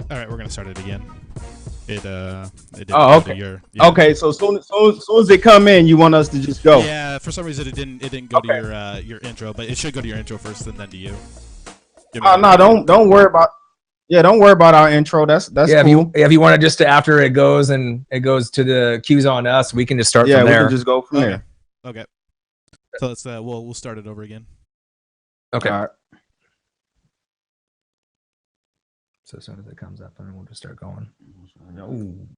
All right, we're gonna start it again. It didn't Oh, go to okay. your yeah. Okay, so soon as they come in, you want us to just go. Yeah, for some reason it didn't go to Okay. your intro, but it should go to your intro first and then to you. You want me to No, repeat it? don't worry about. Yeah, don't worry about our intro. That's Yeah, cool. if you want to just after it goes and it goes to the cues on us, we can just start Yeah, from we can there. just go from Okay. there. Okay. So let's we'll start it over again. Okay. All right. So as soon as it comes up, and we'll just start going. Ooh.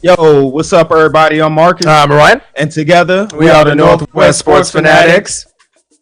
Yo, what's up, everybody? I'm Marcus, Ryan. and together We are the Northwest Sports Fanatics.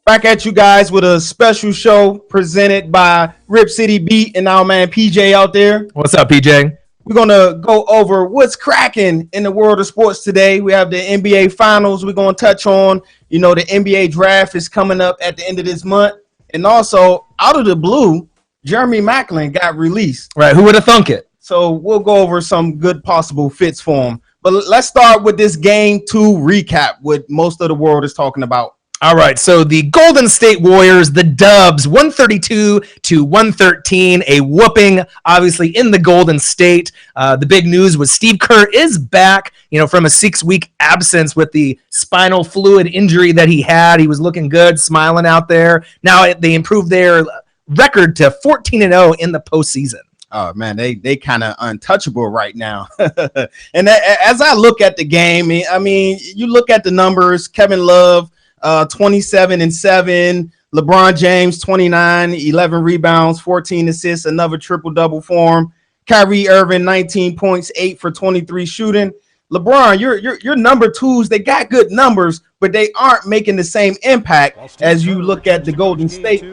Back at you guys with a special show presented by Rip City Beat and our man PJ out there. What's up, PJ? We're gonna go over what's cracking in the world of sports today. We have the NBA Finals. We're gonna touch on, the NBA draft is coming up at the end of this month, and also out of the blue, Jeremy Maclin got released. Right, who would have thunk it? So we'll go over some good possible fits for him. But let's start with this game 2 recap, what most of the world is talking about. All right, so the Golden State Warriors, the Dubs, 132-113, a whooping, obviously, in the Golden State. The big news was Steve Kerr is back, from a 6-week absence with the spinal fluid injury that he had. He was looking good, smiling out there. Now they improved their record to 14-0 in the postseason. Oh man, they kind of untouchable right now. And as I look at the game, I mean, you look at the numbers. Kevin Love, 27-7. LeBron James, 29, 11 rebounds, 14 assists, another triple double for him. Kyrie Irving, 19 points, 8 for 23 shooting. LeBron, your number twos, they got good numbers, but they aren't making the same impact as you look at the Golden State.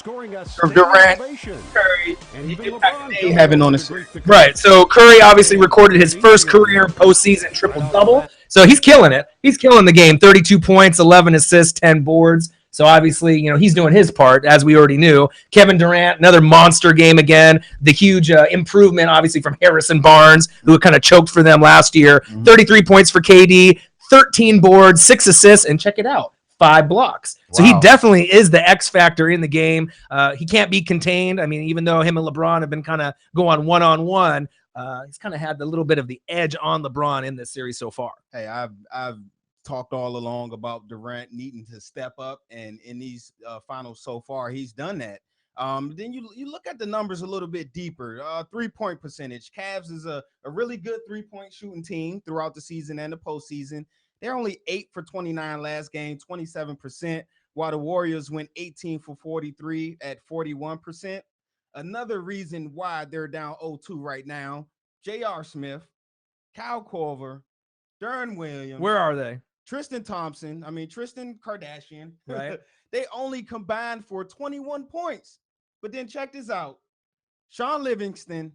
Durant, Curry, the impact they having on the series. Right, so Curry obviously recorded his first career postseason triple-double, so he's killing it. He's killing the game, 32 points, 11 assists, 10 boards. So obviously, he's doing his part, as we already knew. Kevin Durant, another monster game again. The huge improvement, obviously, from Harrison Barnes, who kind of choked for them last year. 33 points for KD, 13 boards, 6 assists, and check it out, 5 blocks. So he definitely is the X factor in the game. He can't be contained. I mean, even though him and LeBron have been kind of going one-on-one, he's kind of had a little bit of the edge on LeBron in this series so far. Hey, I've talked all along about Durant needing to step up, and in these finals so far, he's done that. Then you look at the numbers a little bit deeper. 3-point percentage. Cavs is a really good 3-point shooting team throughout the season and the postseason. They're only 8 for 29 last game, 27%, while the Warriors went 18 for 43 at 41%. Another reason why they're down 0-2 right now, J.R. Smith, Kyle Korver, Deron Williams. Where are they? Tristan Kardashian. Right. They only combined for 21 points. But then check this out. Sean Livingston,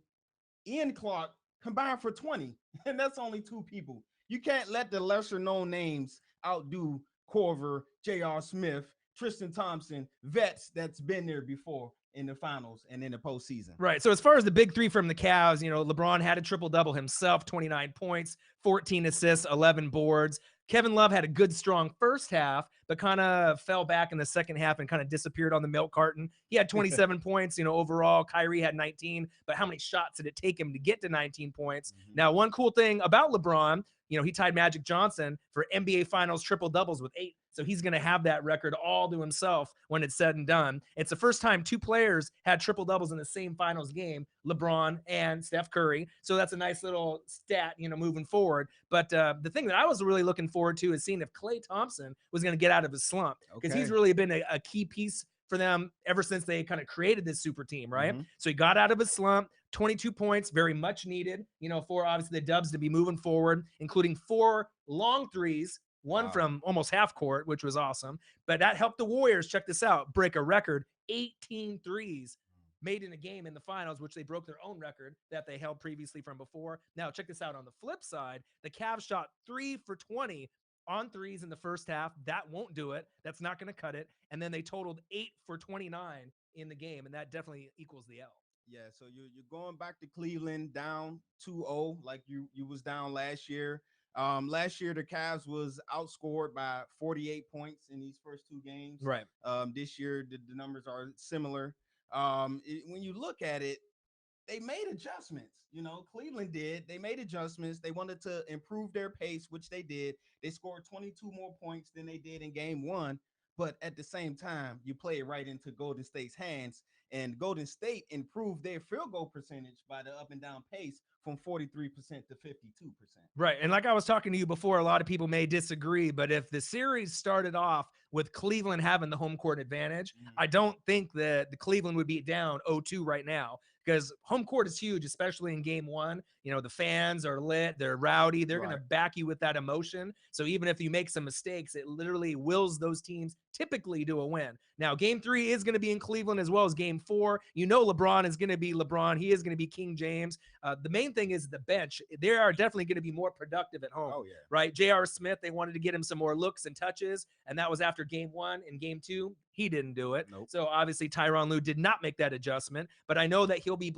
Ian Clark combined for 20. And that's only 2 people. You can't let the lesser known names outdo Korver, J.R. Smith, Tristan Thompson, vets that's been there before in the finals and in the postseason. Right. So as far as the big three from the Cavs, LeBron had a triple-double himself, 29 points, 14 assists, 11 boards. Kevin Love had a good, strong first half, but kind of fell back in the second half and kind of disappeared on the milk carton. He had 27 points, overall. Kyrie had 19, but how many shots did it take him to get to 19 points? Now, one cool thing about LeBron, he tied Magic Johnson for NBA Finals triple doubles with 8. So he's going to have that record all to himself when it's said and done. It's the first time 2 players had triple doubles in the same finals game, LeBron and Steph Curry. So that's a nice little stat, moving forward. But the thing that I was really looking forward to is seeing if Klay Thompson was going to get out of his slump, because he's really been a key piece for them ever since they kind of created this super team, right? So he got out of his slump, 22 points, very much needed, for obviously the Dubs to be moving forward, including 4 long threes, one from almost half court, which was awesome. But that helped the Warriors, check this out, break a record, 18 threes made in a game in the finals, which they broke their own record that they held previously from before. Now, check this out. On the flip side, the Cavs shot 3 for 20 on threes in the first half. That won't do it. That's not going to cut it. And then they totaled 8 for 29 in the game, and that definitely equals the L. Yeah, so you're going back to Cleveland down 2-0 like you was down last year. Last year the Cavs was outscored by 48 points in these first 2 games. Right. This year the numbers are similar. When you look at it, they made adjustments. Cleveland did. They made adjustments. They wanted to improve their pace, which they did. They scored 22 more points than they did in game 1. But at the same time, you play it right into Golden State's hands, and Golden State improved their field goal percentage by the up and down pace from 43% to 52%. Right. And like I was talking to you before, a lot of people may disagree, but if the series started off with Cleveland having the home court advantage, I don't think that the Cleveland would be down 0-2 right now, because home court is huge, especially in game 1. The fans are lit, they're rowdy, they're going to back you with that emotion. So even if you make some mistakes, it literally wills those teams typically to a win. Now, game 3 is going to be in Cleveland as well as game 4. LeBron is going to be LeBron. He is going to be King James. The main thing is the bench. They are definitely going to be more productive at home, right? J.R. Smith, they wanted to get him some more looks and touches, and that was after game 1. And game 2, he didn't do it. So obviously Tyronn Lue did not make that adjustment, but I know that he'll be,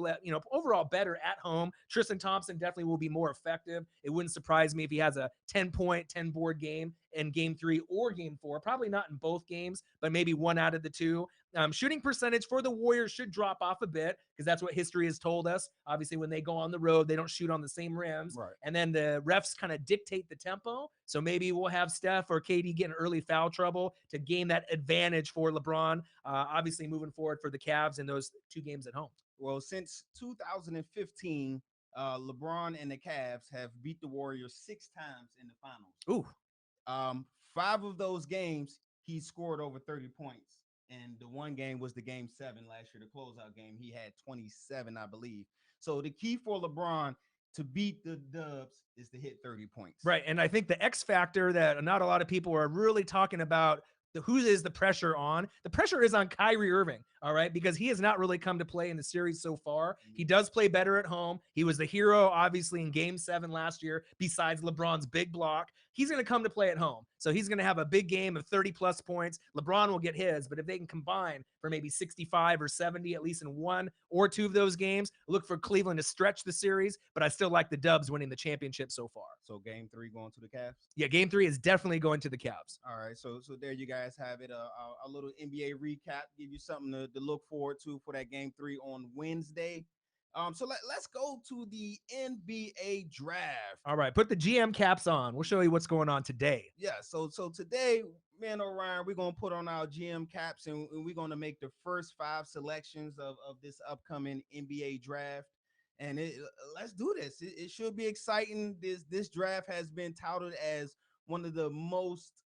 overall better at home. Tristan Thompson definitely will be more effective. It wouldn't surprise me if he has a 10-point, 10-board game in game 3 or game 4. Probably not in both games, but maybe one out of the 2. Shooting percentage for the Warriors should drop off a bit, because that's what history has told us. Obviously, when they go on the road, they don't shoot on the same rims. And then the refs kind of dictate the tempo. So maybe we'll have Steph or KD get in early foul trouble to gain that advantage for LeBron, obviously moving forward for the Cavs in those 2 games at home. Well, since 2015, LeBron and the Cavs have beat the Warriors 6 times in the finals. 5 of those games, he scored over 30 points. And the one game was the game 7 last year, the closeout game. He had 27, I believe. So the key for LeBron to beat the Dubs is to hit 30 points. Right. And I think the X factor that not a lot of people are really talking about, who is the pressure on? The pressure is on Kyrie Irving, all right, because he has not really come to play in the series so far. He does play better at home. He was the hero, obviously, in game 7 last year, besides LeBron's big block. He's going to come to play at home. So he's going to have a big game of 30-plus points. LeBron will get his, but if they can combine for maybe 65 or 70, at least in 1 or 2 of those games, look for Cleveland to stretch the series, but I still like the Dubs winning the championship so far. So game 3 going to the Cavs? Yeah, game 3 is definitely going to the Cavs. All right, so there you guys have it, a little NBA recap, give you something to look forward to for that game 3 on Wednesday. So let's go to the NBA draft. All right, put the GM caps on. We'll show you what's going on today. Yeah, so today, man, Orion, we're going to put on our GM caps, and we're going to make the first 5 selections of this upcoming NBA draft. And let's do this. It should be exciting. This draft has been touted as one of the most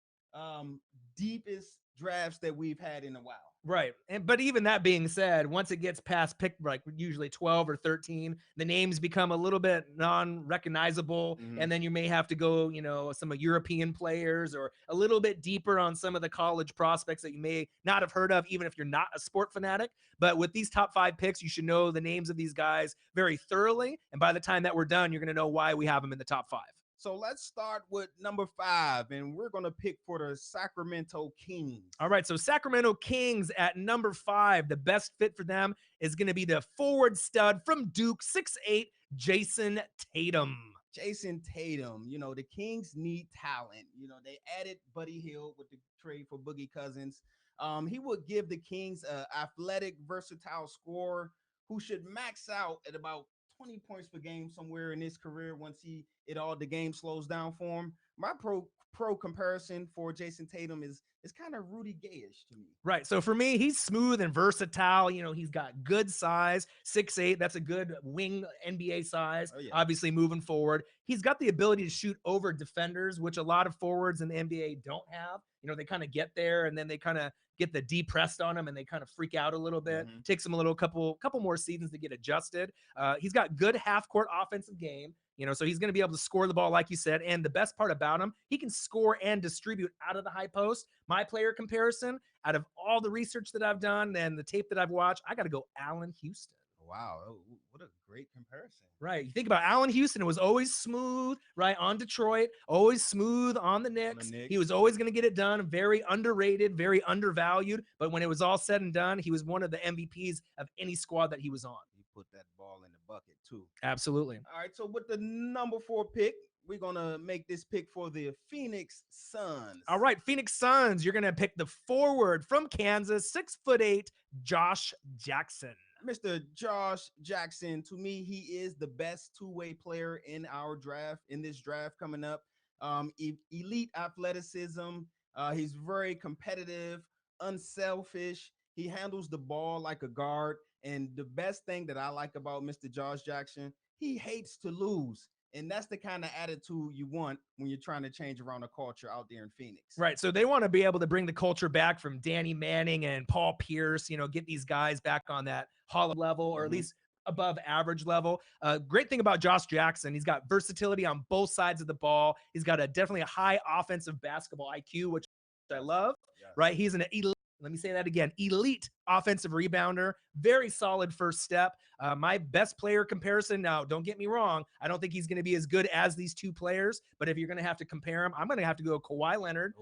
deepest drafts that we've had in a while. Right. But even that being said, once it gets past pick, like usually 12 or 13, the names become a little bit non-recognizable. And then you may have to go, some European players or a little bit deeper on some of the college prospects that you may not have heard of, even if you're not a sport fanatic. But with these top 5 picks, you should know the names of these guys very thoroughly. And by the time that we're done, you're going to know why we have them in the top 5. So let's start with number 5, and we're going to pick for the Sacramento Kings. All right, so Sacramento Kings at number 5. The best fit for them is going to be the forward stud from Duke, 6'8", Jason Tatum. Jason Tatum, the Kings need talent. They added Buddy Hield with the trade for Boogie Cousins. He would give the Kings a athletic, versatile scorer who should max out at about 20 points per game somewhere in his career once the game slows down for him. My pro comparison for Jason Tatum is kind of Rudy Gayish to me. Right. So for me, he's smooth and versatile. He's got good size, 6'8". That's a good wing NBA size. Oh, yeah. Obviously, moving forward, he's got the ability to shoot over defenders, which a lot of forwards in the NBA don't have. They kind of get there and then they kind of get the depressed on him and they kind of freak out a little bit. Mhm. Takes him a couple more seasons to get adjusted. He's got good half court offensive game. So he's going to be able to score the ball, like you said. And the best part about him, he can score and distribute out of the high post. My player comparison, out of all the research that I've done and the tape that I've watched, I got to go Allen Houston. Wow, what a great comparison. Right. You think about Allen Houston, it was always smooth, right, on Detroit, always smooth on the Knicks. He was always going to get it done, very underrated, very undervalued. But when it was all said and done, he was one of the MVPs of any squad that he was on. He put that ball in the bucket, too. Absolutely. All right, so with the number 4 pick, we're going to make this pick for the Phoenix Suns. All right, Phoenix Suns, you're going to pick the forward from Kansas, 6'8", Josh Jackson. Mr. Josh Jackson, to me, he is the best two-way player in this draft coming up. Elite athleticism. He's very competitive, unselfish. He handles the ball like a guard. And the best thing that I like about Mr. Josh Jackson, he hates to lose. And that's the kind of attitude you want when you're trying to change around the culture out there in Phoenix. Right. So they want to be able to bring the culture back from Danny Manning and Paul Pierce, get these guys back on that Hall level or at least above average level. Great thing about Josh Jackson, he's got versatility on both sides of the ball. He's got definitely a high offensive basketball IQ, which I love. Yes. Right. He's an elite. Let me say that again. Elite offensive rebounder, very solid first step. My best player comparison, now don't get me wrong, I don't think he's going to be as good as these two players, but if you're going to have to compare him, I'm going to have to go Kawhi Leonard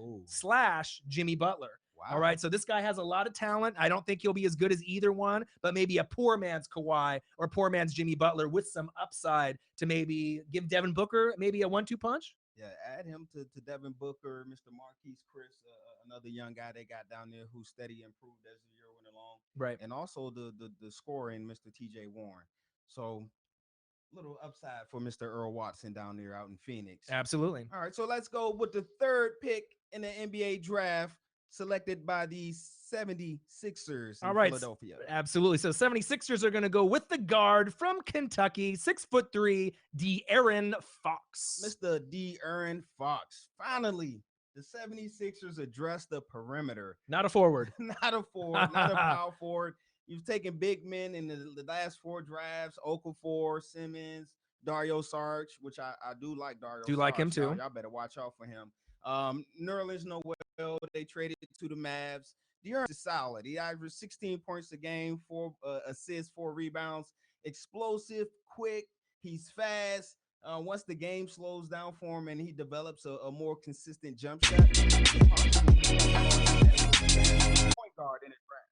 / Jimmy Butler. Wow. All right, so this guy has a lot of talent. I don't think he'll be as good as either one, but maybe a poor man's Kawhi or poor man's Jimmy Butler with some upside to maybe give Devin Booker maybe a 1-2 punch. Yeah, add him to Devin Booker, Mr. Marquise Chris, another young guy they got down there who steady improved as the year went along. Right. And also the scoring, Mr. TJ Warren. So little upside for Mr. Earl Watson down there out in Phoenix. Absolutely. All right, so let's go with the third pick in the NBA draft, selected by the 76ers in Philadelphia. Absolutely. So 76ers are going to go with the guard from Kentucky, 6'3", De'Aaron Fox. Mr. De'Aaron Fox. Finally, the 76ers address the perimeter. Not a forward. Not a forward, not a power forward. You've taken big men in the last 4 drafts, Okafor, Simmons, Dario Saric, which I do like Dario. Do like him too. Y'all better watch out for him. Nerlens Noel, they traded to the Mavs. De'Aaron is solid. He averaged 16 points a game, 4 assists, 4 rebounds. Explosive, quick. He's fast. Once the game slows down for him and he develops a more consistent jump shot, point guard in his draft.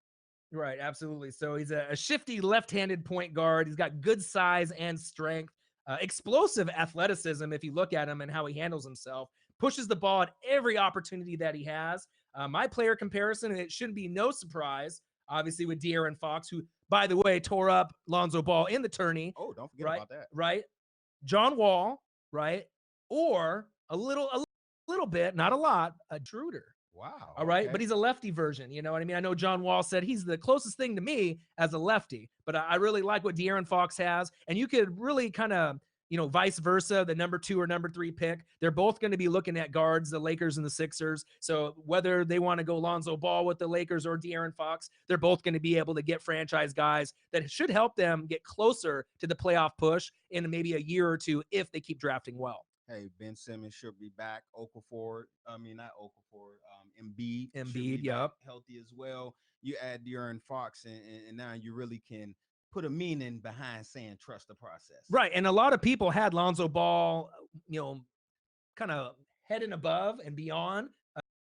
Right, absolutely. So he's a shifty left-handed point guard. He's got good size and strength, explosive athleticism if you look at him and how he handles himself. Pushes the ball at every opportunity that he has. My player comparison, and it shouldn't be no surprise, obviously, with De'Aaron Fox, who, by the way, tore up Lonzo Ball in the tourney. Oh, don't forget about that. Right. John Wall, right? Or a little bit, not a lot, a Schroeder. Wow. All right. But he's a lefty version. You know what I mean? I know John Wall said he's the closest thing to me as a lefty, but I really like what De'Aaron Fox has. And you could really kind of, vice versa, the number 2 or number 3 pick. They're both going to be looking at guards, the Lakers and the Sixers. So whether they want to go Lonzo Ball with the Lakers or De'Aaron Fox, they're both going to be able to get franchise guys that should help them get closer to the playoff push in maybe a year or two if they keep drafting well. Hey, Ben Simmons should be back. Embiid. Embiid, yep. Healthy as well. You add De'Aaron Fox, and now you really can put a meaning behind saying trust the process. Right. And a lot of people had Lonzo Ball, kind of head and above and beyond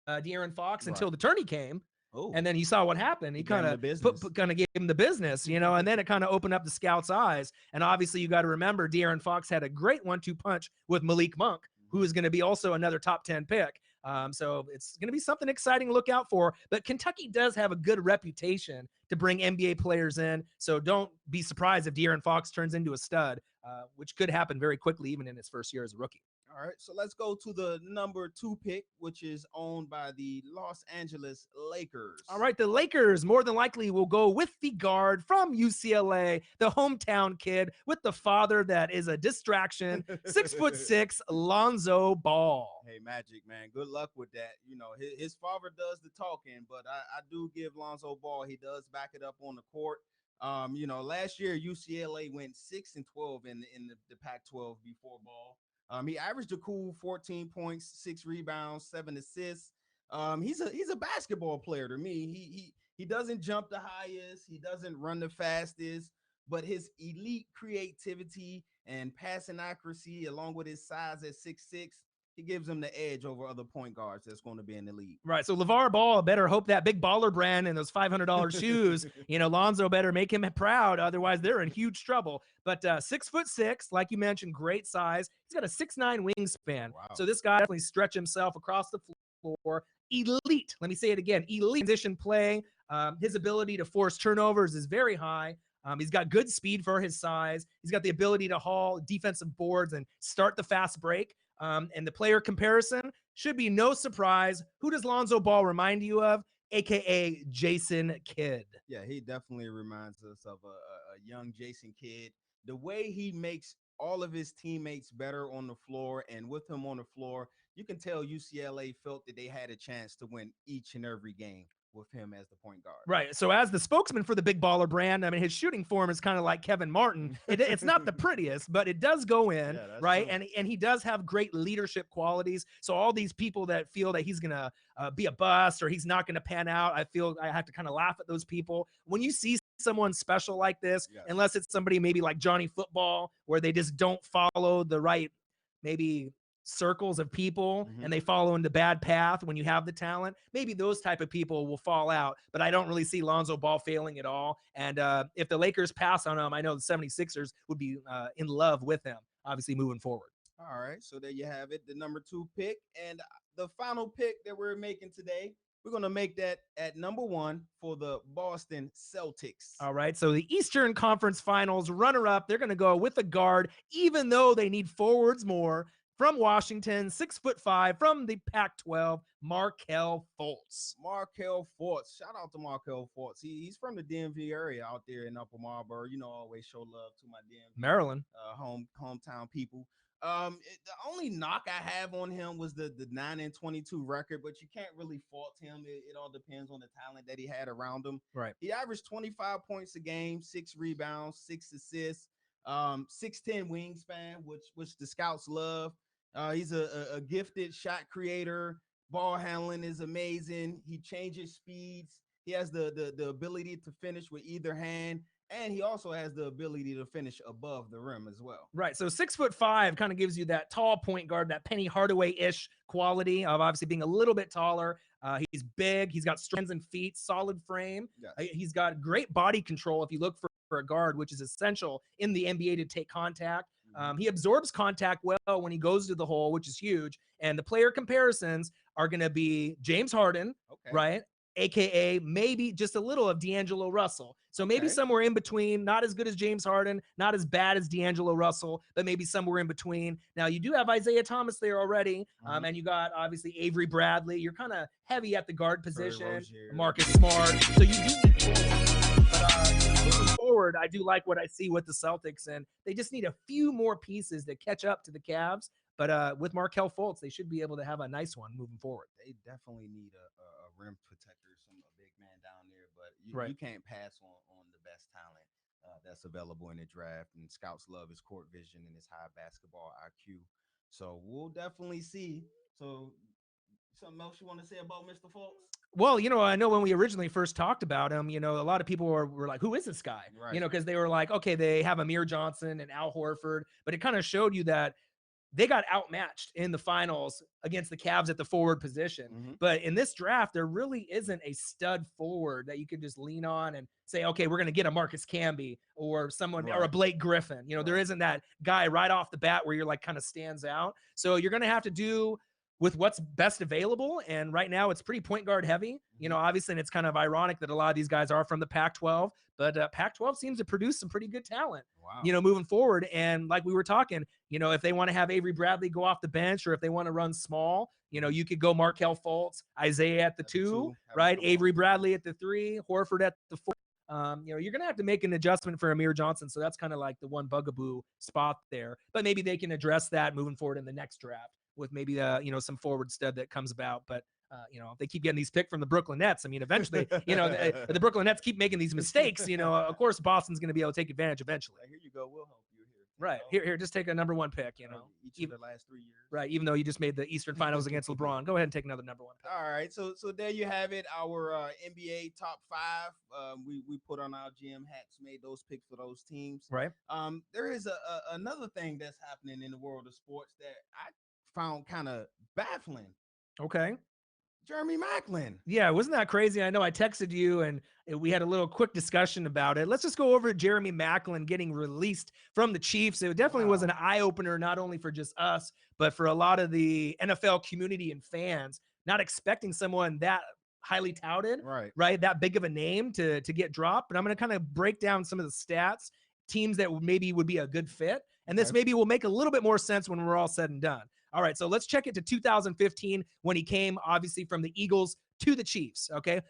De'Aaron Fox until the tourney came. Oh, And then you saw what happened. He gave him kind the of business. kind of gave him the business, and then it kind of opened up the scouts' eyes. And obviously, you got to remember, De'Aaron Fox had a great 1-2 punch with Malik Monk, who is going to be also another top 10 pick. So it's going to be something exciting to look out for. But Kentucky does have a good reputation to bring NBA players in. So don't be surprised if De'Aaron Fox turns into a stud, which could happen very quickly, even in his first year as a rookie. All right, so let's go to the number 2 pick, which is owned by the Los Angeles Lakers. All right, the Lakers more than likely will go with the guard from UCLA, the hometown kid with the father that is a distraction, 6'6", Lonzo Ball. Hey, Magic, man, good luck with that. His father does the talking, but I do give Lonzo Ball. He does back it up on the court. Last year UCLA went 6-12 in the Pac-12 before Ball. He averaged a cool 14 points, 6 rebounds, 7 assists. He's a basketball player to me. He doesn't jump the highest, he doesn't run the fastest, but his elite creativity and passing accuracy, along with his size at 6'6", he gives him the edge over other point guards that's going to be in the league. Right. So LeVar Ball better hope that big baller brand and those $500 shoes, Lonzo better make him proud. Otherwise, they're in huge trouble. But 6'6", like you mentioned, great size. He's got a 6'9" wingspan. Wow. So this guy definitely stretch himself across the floor. Elite. Let me say it again. Elite position play. His ability to force turnovers is very high. He's got good speed for his size. He's got the ability to haul defensive boards and start the fast break. And the player comparison should be no surprise. Who does Lonzo Ball remind you of? AKA Jason Kidd. Yeah, he definitely reminds us of a young Jason Kidd. The way he makes all of his teammates better on the floor, and with him on the floor, you can tell UCLA felt that they had a chance to win each and every game with him as the point guard. Right. So as the spokesman for the big baller brand, I mean, his shooting form is kind of like Kevin Martin. It's not the prettiest, but it does go in, right? True. And he does have great leadership qualities. So all these people that feel that he's going to be a bust or he's not going to pan out, I feel I have to kind of laugh at those people. When you see someone special like this, unless it's somebody maybe like Johnny Football, where they just don't follow the right, maybe circles of people and they follow in the bad path when you have the talent, maybe those type of people will fall out. But I don't really see Lonzo Ball failing at all. And if the Lakers pass on him, I know the 76ers would be in love with him, obviously, moving forward. All right, so there you have it, the number 2 pick. And the final pick that we're making today, we're going to make that at number 1 for the Boston Celtics. All right, so the Eastern Conference Finals runner-up, they're going to go with a guard, even though they need forwards more. From Washington, 6'5", from the Pac-12, Markelle Fultz. Markelle Fultz. Shout out to Markelle Fultz. He's from the DMV area out there in Upper Marlboro. Always show love to my DMV, Maryland, hometown people. The only knock I have on him was the 9-22 record, but you can't really fault him. It all depends on the talent that he had around him. Right. He averaged 25 points a game, 6 rebounds, 6 assists, 6'10" wingspan, which the scouts love. He's a gifted shot creator. Ball handling is amazing. He changes speeds. He has the ability to finish with either hand, and he also has the ability to finish above the rim as well. Right. So 6'5" kind of gives you that tall point guard, that Penny Hardaway-ish quality of obviously being a little bit taller. He's big. He's got hands and feet, solid frame. Yes. He's got great body control if you look for a guard, which is essential in the NBA to take contact. He absorbs contact well when he goes to the hole, which is huge. And the player comparisons are going to be James Harden, right? AKA maybe just a little of D'Angelo Russell. So maybe somewhere in between, not as good as James Harden, not as bad as D'Angelo Russell, but maybe somewhere in between. Now, you do have Isaiah Thomas there already, and you got, obviously, Avery Bradley. You're kind of heavy at the guard position. Marcus Smart. So you do need moving forward, I do like what I see with the Celtics, and they just need a few more pieces to catch up to the Cavs. But with Markelle Fultz, they should be able to have a nice one moving forward. They definitely need a rim protector, a big man down there, but you can't pass on the best talent that's available in the draft. And scouts love his court vision and his high basketball IQ. So we'll definitely see. So something else you want to say about Mr. Fultz? Well, I know when we originally first talked about him, a lot of people were like, who is this guy? Right. Because they were like, okay, they have Amir Johnson and Al Horford, but it kind of showed you that they got outmatched in the finals against the Cavs at the forward position. Mhm. But in this draft, there really isn't a stud forward that you could just lean on and say, okay, we're going to get a Marcus Camby or someone or a Right. Blake Griffin. You know, there Right. isn't that guy right off the bat where you're like kind of stands out. So you're going to have to do with what's best available. And right now it's pretty point guard heavy, you know, obviously, and it's kind of ironic that a lot of these guys are from the Pac-12, but Pac-12 seems to produce some pretty good talent, Wow. you know, moving forward. And like we were talking, you know, if they want to have Avery Bradley go off the bench, or if they want to run small, you know, you could go Markelle Fultz, Isaiah at the two, right? Avery Bradley at the 3, Horford at the 4. You know, you're going to have to make an adjustment for Amir Johnson. So that's kind of like the one bugaboo spot there, but maybe they can address that moving forward in the next draft with maybe, you know, some forward stud that comes about. But, you know, if they keep getting these picks from the Brooklyn Nets, I mean, eventually, you know, the Brooklyn Nets keep making these mistakes, you know, of course, Boston's going to be able to take advantage eventually. Here you go. We'll help you here. Right. Here, just take a number 1 pick, you know, each of the last 3 years. Right. Even though you just made the Eastern Finals against LeBron, go ahead and take another number 1 pick. All right. So there you have it. Our NBA top 5. We put on our GM hats, made those picks for those teams. Right. There is another thing that's happening in the world of sports that I found kind of baffling. Okay. Jeremy Maclin. Yeah, wasn't that crazy? I know I texted you and we had a little quick discussion about it. Let's just go over Jeremy Maclin getting released from the Chiefs. It definitely was an eye-opener, not only for just us, but for a lot of the NFL community and fans, not expecting someone that highly touted, right? That big of a name to get dropped. But I'm going to kind of break down some of the stats, teams that maybe would be a good fit. And this maybe will make a little bit more sense when we're all said and done. All right, so let's check it to 2015 when he came, obviously, from the Eagles to the Chiefs, okay?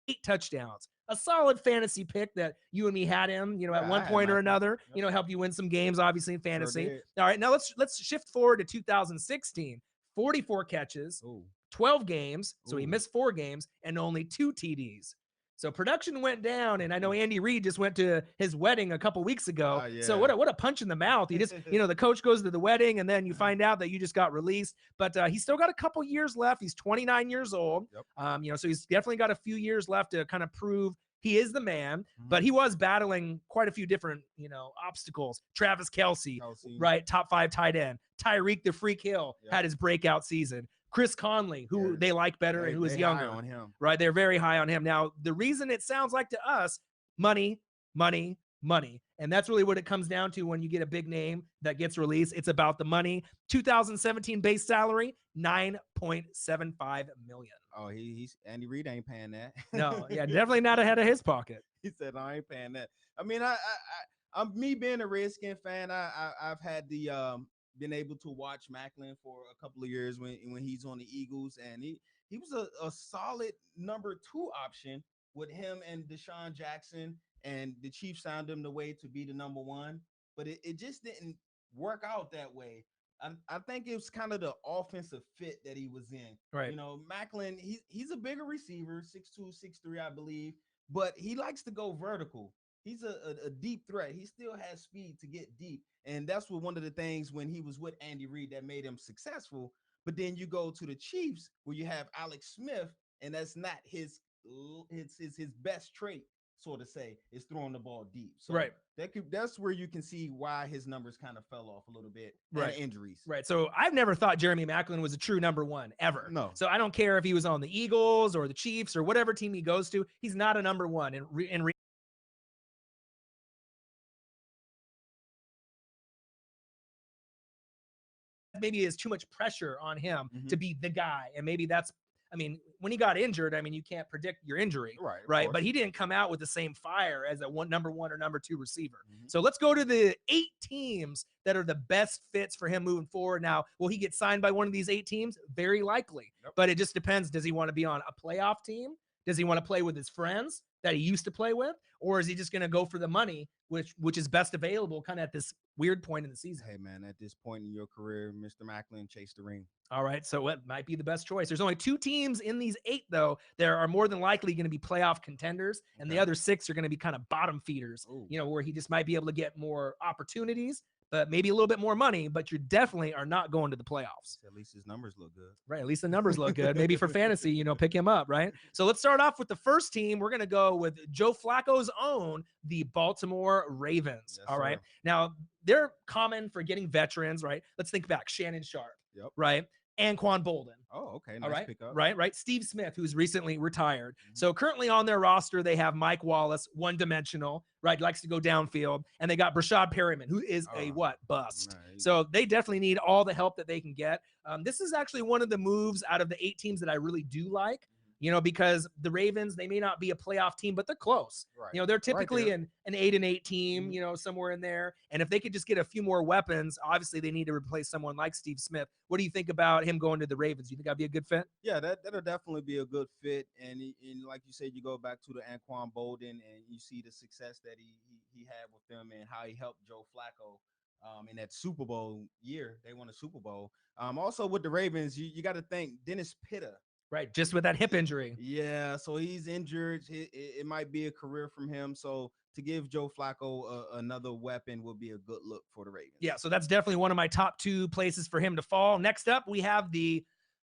Eight touchdowns. A solid fantasy pick that you and me had him, you know, at one point or another, you know, help you win some games, obviously, in fantasy. All right, now let's shift forward to 2016. 44 catches, 12 games, so he missed 4 games, and only 2 TDs. So production went down, and I know Andy Reid just went to his wedding a couple weeks ago. So what a punch in the mouth. He just, you know, the coach goes to the wedding, and then you find out that you just got released. But he's still got a couple years left. He's 29 years old. You know, so he's definitely got a few years left to kind of prove he is the man. But he was battling quite a few different, you know, obstacles. Travis Kelce, right, top 5 tight end. Tyreek the Freak Hill had his breakout season. Chris Conley, who they like better and who is younger, on him. Right? They're very high on him. Now, the reason it sounds like to us, money, money, money. And that's really what it comes down to when you get a big name that gets released. It's about the money. 2017 base salary, $9.75 million. Oh, he's Andy Reid ain't paying that. No, yeah, definitely not ahead of his pocket. He said, I ain't paying that. I mean, I'm me being a Redskin fan. I've had the been able to watch Maclin for a couple of years when he's on the Eagles, and he was a solid number 2 option with him and Deshaun Jackson, and the Chiefs found him the way to be the number 1, but it just didn't work out that way. I think it was kind of the offensive fit that he was in. Right. You know, Maclin, he's a bigger receiver, 6'2", 6'3", I believe, but he likes to go vertical. He's a deep threat. He still has speed to get deep. And that's what one of the things when he was with Andy Reid that made him successful. But then you go to the Chiefs where you have Alex Smith, and that's not his best trait, so to say, is throwing the ball deep. So that's where you can see why his numbers kind of fell off a little bit. And injuries. Right. So I've never thought Jeremy Maclin was a true number 1 ever. No. So I don't care if he was on the Eagles or the Chiefs or whatever team he goes to. He's not a number 1. And maybe is too much pressure on him to be the guy. And maybe that's, I mean, when he got injured, I mean, you can't predict your injury, right? But he didn't come out with the same fire as a number 1 or number 2 receiver. So let's go to the 8 teams that are the best fits for him moving forward. Now, will he get signed by one of these 8 teams? Very likely, but it just depends. Does he want to be on a playoff team? Does he want to play with his friends that he used to play with? Or is he just going to go for the money, which is best available kind of at this weird point in the season? Hey, man, at this point in your career, Mr. Maclin, chase the ring. All right, so it might be the best choice. There's only 2 teams in these 8, though. There are more than likely going to be playoff contenders, and the other 6 are going to be kind of bottom feeders, you know, where he just might be able to get more opportunities, but maybe a little bit more money, but you definitely are not going to the playoffs. At least his numbers look good. Right. At least the numbers look good. Maybe for fantasy, pick him up, right? So let's start off with the first team. We're going to go with Joe Flacco's own, the Baltimore Ravens. Yes, all right. sir. Now, they're common for getting veterans, right? Let's think back. Shannon Sharp, Yep. right? Anquan Bolden. Oh, okay. Nice All right. pickup. Right. Steve Smith, who's recently retired. Mhm. So currently on their roster, they have Mike Wallace, one-dimensional, right? Likes to go downfield. And they got Brashad Perryman, who is a what? Bust. Nice. So they definitely need all the help that they can get. This is actually one of the moves out of the 8 teams that I really do like. Because the Ravens, they may not be a playoff team, but they're close. Right. They're typically Right an 8-8 team, Mhm. somewhere in there. And if they could just get a few more weapons, obviously they need to replace someone like Steve Smith. What do you think about him going to the Ravens? You think that'd be a good fit? Yeah, that'll definitely be a good fit. And like you said, you go back to the Anquan Bolden and you see the success that he had with them and how he helped Joe Flacco in that Super Bowl year. They won a Super Bowl. Also with the Ravens, you got to think Dennis Pitta. Right, just with that hip injury. Yeah, so he's injured. It might be a career from him. So to give Joe Flacco another weapon would be a good look for the Ravens. Yeah, so that's definitely one of my top 2 places for him to fall. Next up, we have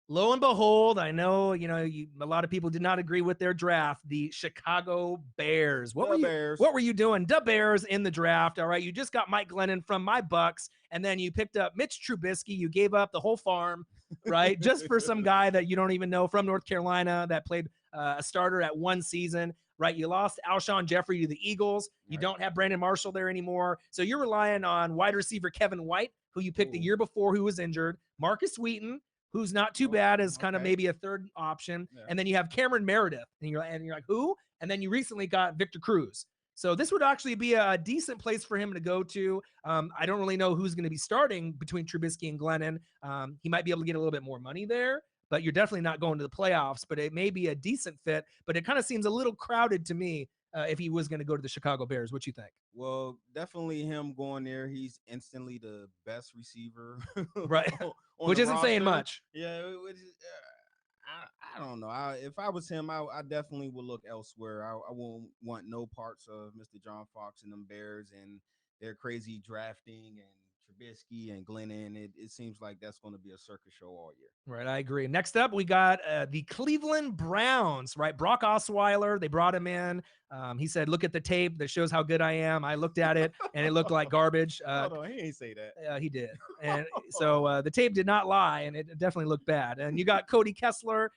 lo and behold, I know, a lot of people did not agree with their draft, the Chicago Bears. What were you doing? The Bears in the draft. All right, you just got Mike Glennon from my Bucks, and then you picked up Mitch Trubisky. You gave up the whole farm, right, just for some guy that you don't even know from North Carolina that played a starter at 1 season. Right, you lost Alshon Jeffrey to the Eagles. You don't have Brandon Marshall there anymore. So you're relying on wide receiver Kevin White, who you picked the year before, who was injured. Marcus Wheaton, who's not too bad as kind of maybe a third option. Yeah. And then you have Cameron Meredith, and you're like, who? And then you recently got Victor Cruz. So this would actually be a decent place for him to go to. I don't really know who's going to be starting between Trubisky and Glennon. He might be able to get a little bit more money there, but you're definitely not going to the playoffs. But it may be a decent fit, but it kind of seems a little crowded to me if he was going to go to the Chicago Bears. What you think? Well, definitely him going there. He's instantly the best receiver. Right. Which isn't saying much. Yeah. I don't know. If I was him, I definitely would look elsewhere. I won't want no parts of Mr. John Fox and them Bears and their crazy drafting and Trubisky and Glennon. It seems like that's going to be a circus show all year. Right, I agree. Next up, we got the Cleveland Browns, right? Brock Osweiler, they brought him in. He said, look at the tape that shows how good I am. I looked at it, and it looked like garbage. No, he ain't say that. He did. And so the tape did not lie, and it definitely looked bad. And you got Cody Kessler.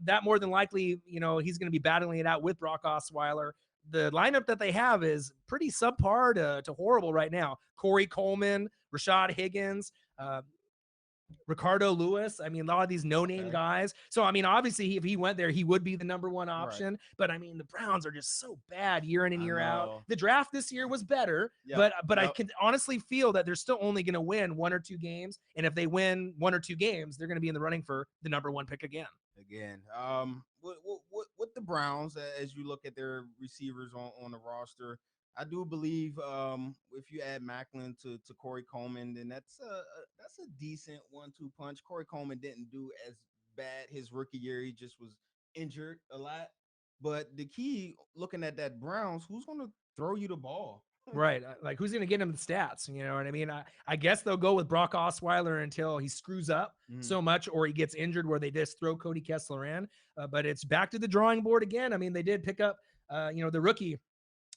That more than likely, he's going to be battling it out with Brock Osweiler. The lineup that they have is pretty subpar to horrible right now. Corey Coleman, Rashad Higgins, Ricardo Lewis. I mean, a lot of these no-name guys. So, I mean, obviously, if he went there, he would be the number 1 option. Right. But, I mean, the Browns are just so bad year in and year out. The draft this year was better, but I can honestly feel that they're still only going to win 1 or 2 games. And if they win 1 or 2 games, they're going to be in the running for the number 1 pick again. With the Browns, as you look at their receivers on the roster, I do believe if you add Macklin to Corey Coleman, then that's a decent 1-2 punch. Corey Coleman didn't do as bad his rookie year. He just was injured a lot. But the key, looking at that Browns, who's going to throw you the ball? Right. Like, who's going to get him the stats? You know what I mean? I guess they'll go with Brock Osweiler until he screws up so much or he gets injured where they just throw Cody Kessler in. But it's back to the drawing board again. I mean, they did pick up, the rookie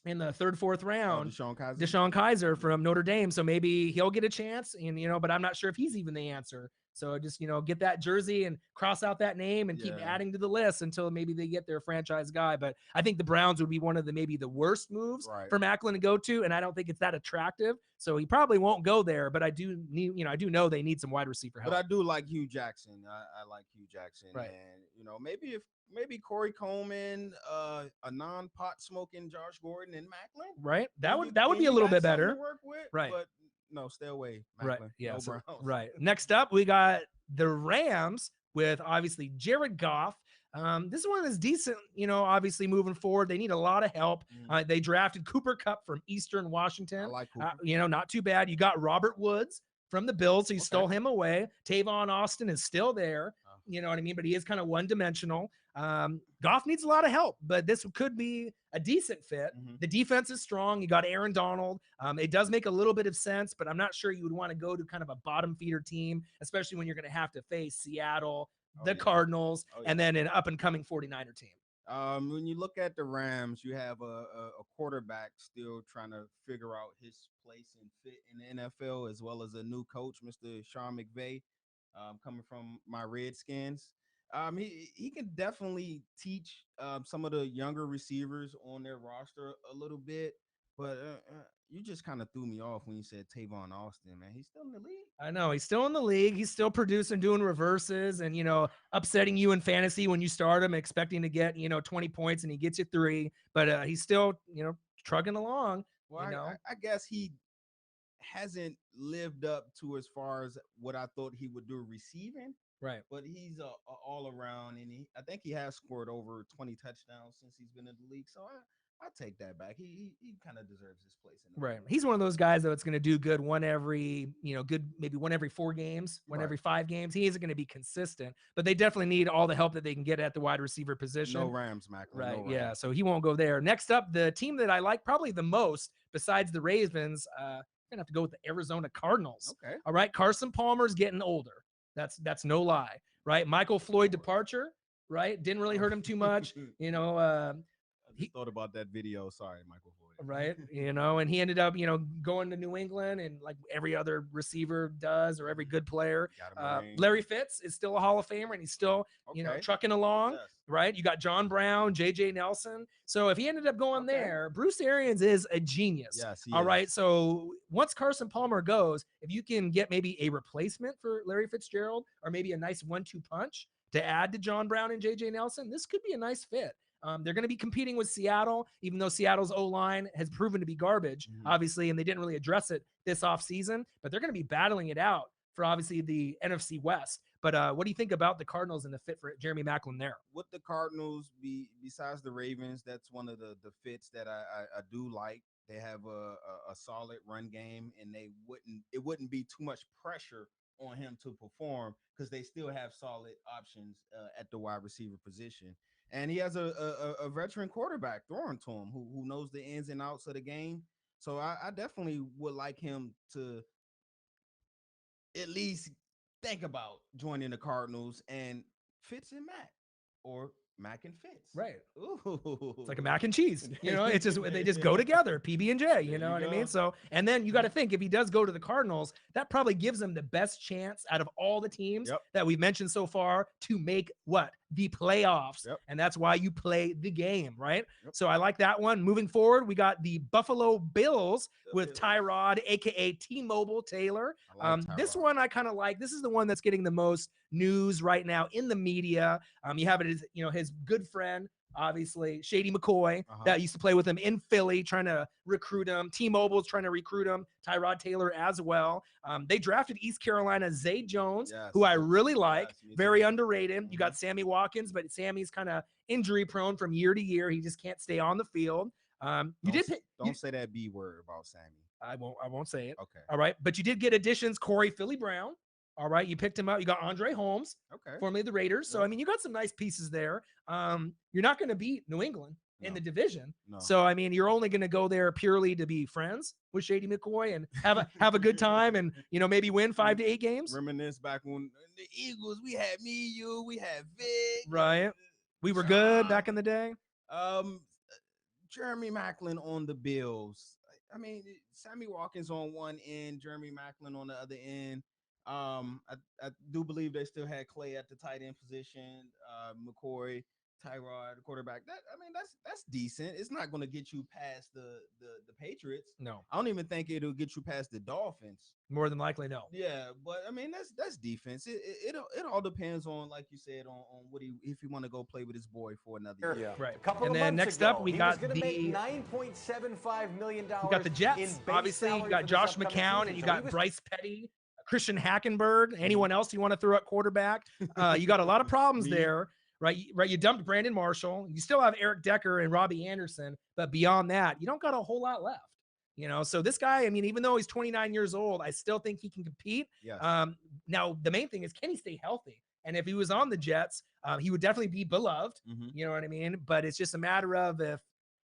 in the 3rd, 4th round, Deshaun Kaiser from Notre Dame. So maybe he'll get a chance, and but I'm not sure if he's even the answer. So just, get that jersey and cross out that name and keep adding to the list until maybe they get their franchise guy. But I think the Browns would be one of maybe the worst moves for Macklin to go to. And I don't think it's that attractive. So he probably won't go there, but I do know they need some wide receiver help. But I do like Hugh Jackson. I like Hugh Jackson. Right. And, maybe Corey Coleman, a non-pot smoking Josh Gordon and Macklin. Right. That would be a little bit better. To work with, right. But no, stay away, Macklin. Right. Yeah. No Browns. Right. Next up, we got the Rams with obviously Jared Goff. This one is decent, obviously moving forward. They need a lot of help. They drafted Cooper Kupp from Eastern Washington. I like Cooper. Not too bad. You got Robert Woods from the Bills, so you stole him away. Tavon Austin is still there. You know what I mean? But he is kind of one-dimensional. Goff needs a lot of help, but this could be a decent fit. Mhm. The defense is strong. You got Aaron Donald. It does make a little bit of sense, but I'm not sure you would want to go to kind of a bottom feeder team, especially when you're going to have to face Seattle, the Cardinals, and then an up and coming 49er team. When you look at the Rams, you have a quarterback still trying to figure out his place and fit in the NFL, as well as a new coach, Mr. Sean McVay, coming from my Redskins. He can definitely teach some of the younger receivers on their roster a little bit, but you just kind of threw me off when you said Tavon Austin, man. He's still in the league. I know he's still in the league. He's still producing, doing reverses, and upsetting you in fantasy when you start him, expecting to get 20 points, and he gets you 3. But he's still trucking along. Well, I guess he hasn't lived up to as far as what I thought he would do receiving. Right. But he's a all around, and I think he has scored over 20 touchdowns since he's been in the league. So I take that back. He kind of deserves his place in the Right. league. He's one of those guys that's going to do good one every 4 games, one every 5 games. He isn't going to be consistent, but they definitely need all the help that they can get at the wide receiver position. No Rams, Macklin. Right. No Rams. Yeah. So he won't go there. Next up, the team that I like probably the most besides the Ravens, I'm going to have to go with the Arizona Cardinals. Okay. All right. Carson Palmer's getting older. That's no lie. Right. Michael Floyd departure. Right. Didn't really hurt him too much. I just thought about that video. Sorry, Michael Floyd. Right. And he ended up, going to New England, and like every other receiver does, or every good player. Larry Fitz is still a Hall of Famer, and he's still, trucking along. Yes. Right. You got John Brown, JJ Nelson. So if he ended up going there, Bruce Arians is a genius. Yes. All right. So once Carson Palmer goes, if you can get maybe a replacement for Larry Fitzgerald, or maybe a nice 1-2 punch to add to John Brown and JJ Nelson, this could be a nice fit. They're going to be competing with Seattle, even though Seattle's O-line has proven to be garbage, obviously, and they didn't really address it this offseason, but they're going to be battling it out for obviously the NFC West. But what do you think about the Cardinals and the fit for Jeremy Maclin there? With the Cardinals, besides the Ravens, that's one of the fits that I do like. They have a solid run game, and it wouldn't be too much pressure on him to perform because they still have solid options at the wide receiver position. And he has a veteran quarterback throwing to him who knows the ins and outs of the game. So I definitely would like him to at least think about joining the Cardinals and Fitz and Mac, or Mac and Fitz. Right. Ooh. It's like a mac and cheese. It's just they just go together, PB&J. You know what I mean? So, and then you got to think, if he does go to the Cardinals, that probably gives him the best chance out of all the teams that we've mentioned so far to make the playoffs. And that's why you play the game, right? So I like that one. Moving forward, we got the Buffalo Bills with Tyrod, aka T-Mobile Taylor. This one I kind of like. This is the one that's getting the most news right now in the media. You have it as his good friend, obviously Shady McCoy, that used to play with him in Philly, trying to recruit him. T-Mobile's trying to recruit him. Tyrod Taylor as well. They drafted East Carolina Zay Jones, who I really like. Very underrated. You got Sammy Watkins, but Sammy's kind of injury prone from year to year. He just can't stay on the field. Don't say that B word about Sammy. I won't say it. Okay. All right. But you did get additions. Corey Philly Brown. All right. You picked him up. You got Andre Holmes, formerly the Raiders. So, I mean, you got some nice pieces there. You're not going to beat New England in the division. No. So, I mean, you're only going to go there purely to be friends with Shady McCoy and have a good time and, maybe win 5 to 8 games. Reminisce back when the Eagles, we had me, you, we had Vic. Right. We were good back in the day. Jeremy Maclin on the Bills. I mean, Sammy Watkins on one end, Jeremy Maclin on the other end. I do believe they still had Clay at the tight end position, McCoy, Tyrod, the quarterback. That's decent. It's not going to get you past the Patriots. No, I don't even think it'll get you past the Dolphins. More than likely, no. Yeah, but I mean that's defense. It all depends on, like you said, on what if he want to go play with his boy for another year. Yeah. Right. And then next up we got the $9.75 million. We got the Jets. Obviously, you got Josh McCown and you got Bryce Petty. Christian Hackenberg, anyone else you want to throw at quarterback? You got a lot of problems there, right? You dumped Brandon Marshall. You still have Eric Decker and Robbie Anderson, but beyond that, you don't got a whole lot left. So this guy, I mean, even though he's 29 years old, I still think he can compete. Yes. Now the main thing is, can he stay healthy? And if he was on the Jets, he would definitely be beloved. Mhm. You know what I mean? But it's just a matter of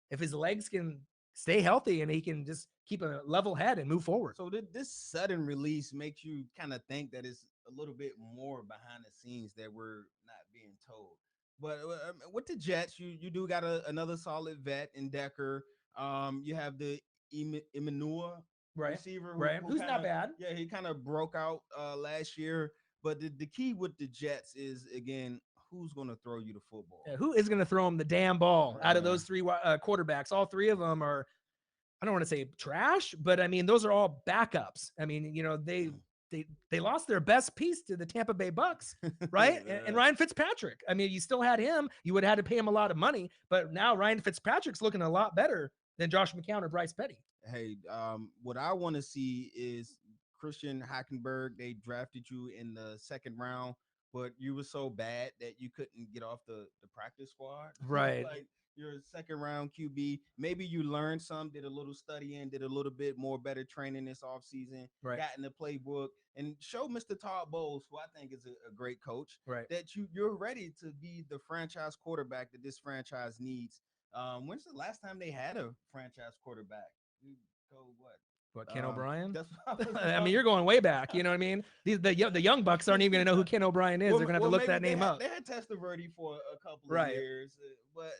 if his legs can stay healthy and he can just keep a level head and move forward. So this sudden release makes you kind of think that it's a little bit more behind the scenes that we're not being told. But with the Jets, you do got another solid vet in Decker. You have the Imanua Right. receiver, Right. Who's not kinda, bad. yeah, he kind of broke out last year. But the key with the Jets is again, who's going to throw you the football? Yeah, who is going to throw him the damn ball Right, out of man. those three quarterbacks? All three of them are, I don't want to say trash, but I mean, those are all backups. I mean, you know, they lost their best piece to the Tampa Bay Bucks, right? And Ryan Fitzpatrick. I mean, you still had him. You would have had to pay him a lot of money, but now Ryan Fitzpatrick's looking a lot better than Josh McCown or Bryce Petty. Hey, what I want to see is Christian Hackenberg. They drafted you in the second round, but you were so bad that you couldn't get off the practice squad. Right. Like you're a second round QB. Maybe you learned some, did a little studying, did a little bit more better training this offseason, Right. got in the playbook, and show Mr. Todd Bowles, who I think is a great coach, Right. that you're ready to be the franchise quarterback that this franchise needs. When's the last time they had a franchise quarterback? You go what? Ken O'Brien? That's what I mean, you're going way back. You know what I mean? The young bucks aren't even going to know who Ken O'Brien is. They're going to have to look that name up. They had Testaverde for a couple Right. of years, but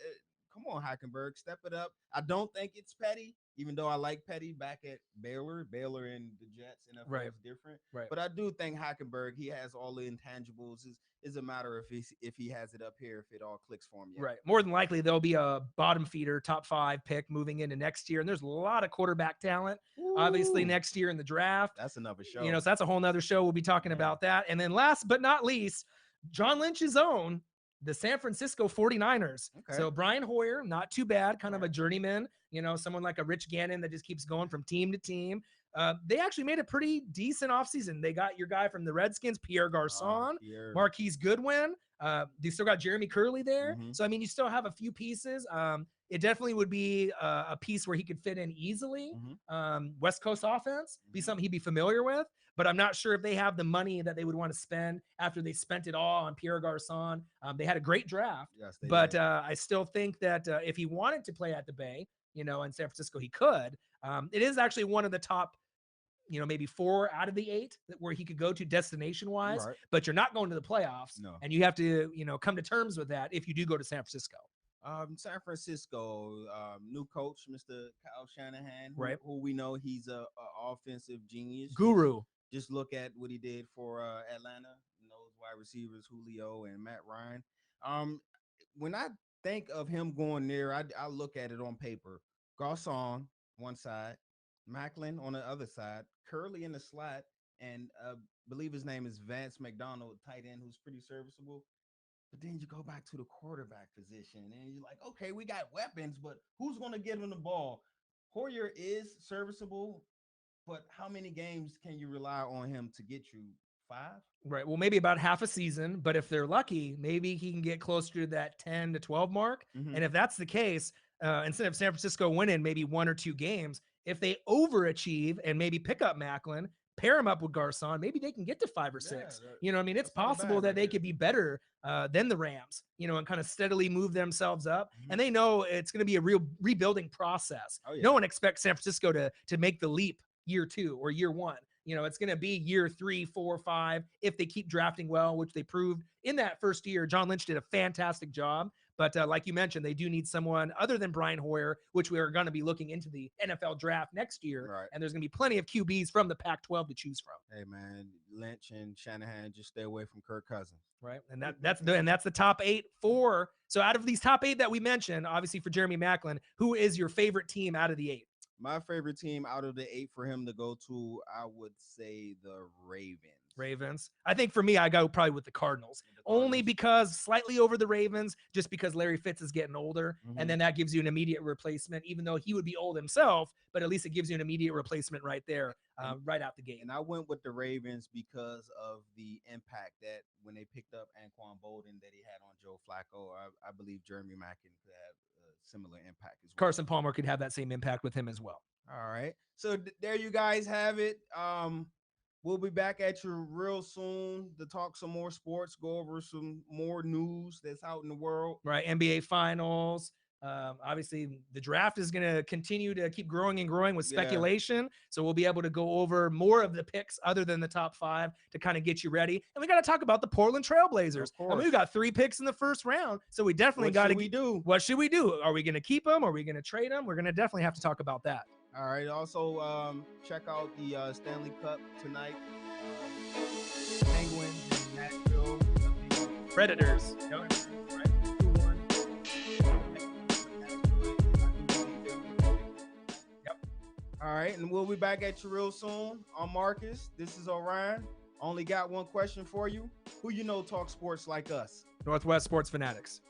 come on, Hackenberg, step it up. I don't think it's Petty, even though I like Petty back at Baylor. Baylor and the Jets NFL Right. is different. Right. But I do think Hackenberg, he has all the intangibles. Is a matter of if he has it up here, if it all clicks for him yet. Right. More than likely, there'll be a bottom feeder, top 5 pick moving into next year. And there's a lot of quarterback talent, obviously, Ooh. next year in the draft. That's another show. You know, so that's a whole nother show. We'll be talking about that. And then last but not least, John Lynch's own, the San Francisco 49ers. Okay. So Brian Hoyer, not too bad, kind of a journeyman, you know, someone like a Rich Gannon that just keeps going from team to team. They actually made a pretty decent offseason. They got your guy from the Redskins, Pierre Garcon, Marquise Goodwin. They still got Jeremy Curley there. Mhm. So, I mean, you still have a few pieces. It definitely would be a piece where he could fit in easily. West Coast offense, be something he'd be familiar with. But I'm not sure if they have the money that they would want to spend after they spent it all on Pierre Garcon. They had a great draft. Yes, But I still think that if he wanted to play at the Bay, you know, in San Francisco, he could. It is actually one of the top, you know, maybe 4 out of the 8 where he could go to destination wise, Right. but you're not going to the playoffs. No. And you have to, you know, come to terms with that if you do go to San Francisco. San Francisco, new coach, Mr. Kyle Shanahan, Right. who we know he's a offensive genius. Guru. Just look at what he did for Atlanta, those wide receivers, Julio and Matt Ryan. When I think of him going there, I look at it on paper. Garcon, one side, Macklin on the other side, Curley in the slot, and believe his name is Vance McDonald, tight end, who's pretty serviceable. But then you go back to the quarterback position, and you're like, okay, we got weapons, but who's going to give him the ball? Hoyer is serviceable, but how many games can you rely on him to get you? 5? Right. Well, maybe about half a season, but if they're lucky, maybe he can get closer to that 10 to 12 mark. Mhm. And if that's the case, instead of San Francisco winning maybe 1 or 2 games, if they overachieve and maybe pick up Macklin, pair him up with Garcon, maybe they can get to 5 or 6. You know what I mean? It's that's not possible bad that right they there. could be better than the Rams, you know, and kind of steadily move themselves up. And they know it's going to be a real rebuilding process. Oh, yeah. No one expects San Francisco to make the leap year 2 or year 1. You know, it's going to be year 3, 4, 5 if they keep drafting well, which they proved in that first year. John Lynch did a fantastic job. But like you mentioned, they do need someone other than Brian Hoyer, which we are going to be looking into the NFL draft next year. Right. And there's going to be plenty of QBs from the Pac-12 to choose from. Hey, man, Lynch and Shanahan, just stay away from Kirk Cousins. Right. And that's the top 8 for. So out of these top 8 that we mentioned, obviously for Jeremy Macklin, who is your favorite team out of the 8? My favorite team out of the 8 for him to go to, I would say the Ravens. I think for me, I go probably with the Cardinals. Only because slightly over the Ravens, just because Larry Fitz is getting older. And then that gives you an immediate replacement, even though he would be old himself, but at least it gives you an immediate replacement right there, right out the gate. And I went with the Ravens because of the impact that when they picked up Anquan Bolden that he had on Joe Flacco, I believe Jeremy Macklin could have a similar impact as well. Carson Palmer could have that same impact with him as well. All right. So there you guys have it. We'll be back at you real soon to talk some more sports, go over some more news that's out in the world. Right, NBA Finals. Obviously, the draft is going to continue to keep growing and growing with speculation. So we'll be able to go over more of the picks other than the top 5 to kind of get you ready. And we got to talk about the Portland Trailblazers. I mean, we got 3 picks in the first round, so we definitely got to do. What should we do? Are we going to keep them? Are we going to trade them? We're going to definitely have to talk about that. All right. Also, check out the Stanley Cup tonight. Penguins in Nashville. Predators. Yep. All right, and we'll be back at you real soon. I'm Marcus. This is Orion. Only got one question for you. Who you know talk sports like us? Northwest Sports Fanatics.